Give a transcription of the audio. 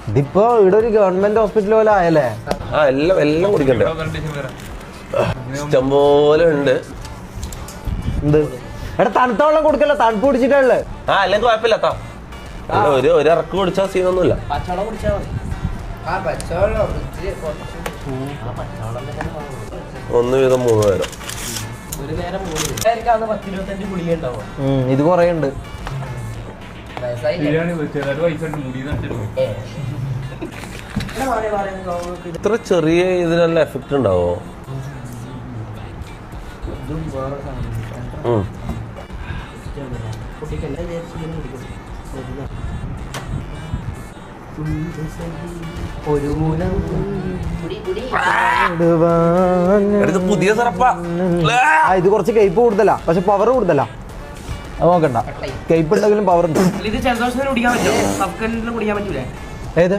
ഇതിപ്പോ ഇവിടെ ഒരു ഗവൺമെന്റ് ഹോസ്പിറ്റൽ പോലെ ആയല്ലേ? എല്ലാം കുടിക്കണ്ടേ, ഇഷ്ടംപോലെ ഉണ്ട്. എന്ത് എടാ തണുത്ത വെള്ളം കൊടുക്കല്ല, തണുപ്പ് കുടിച്ചിട്ടുള്ളു. അല്ലെങ്കിൽ കുഴപ്പമില്ല. ഒരു ഇറക്ക് കുടിച്ചാൽ സീനൊന്നുമില്ല. ഒന്ന് വീതം 3 നേരം. ഇത് കൊറേ ഉണ്ട്. ഇത്ര ചെറിയ ഇതിനെല്ലാം എഫക്റ്റ് ഉണ്ടാവോ? പുതിയ സിറപ്പാ. ഇത് കുറച്ച് കയ്പ് കൂടുതലാ, പക്ഷെ പവർ കൂടുതലാ. അത് നോക്കണ്ട, കയ്പ് ഉണ്ടെങ്കിലും പവർ ഉണ്ട്. ഇത് ജലദോഷത്തിന് കുടിക്കാൻ പറ്റുമോ? ഏത്